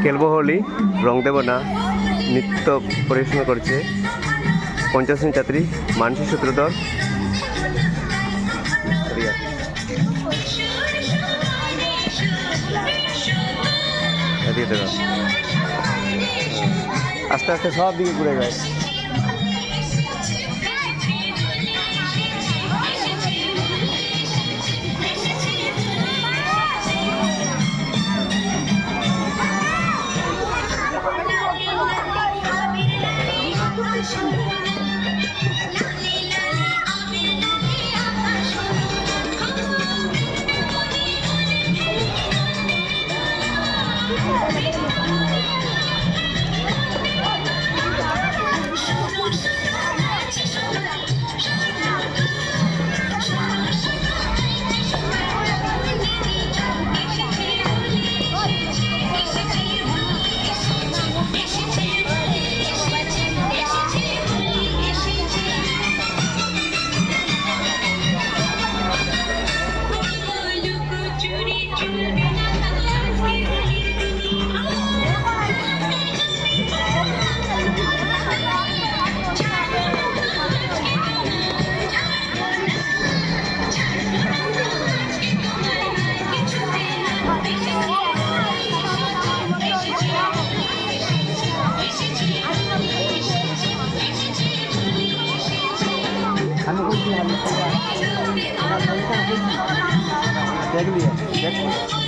খেলবো হোলি রং দেব না নৃত্য পরিবেশন করছে 50 জন ছাত্রী মানসী সূত্রধর। আস্তে আস্তে সব দিকে ঘুরে যায়। देख लिया देख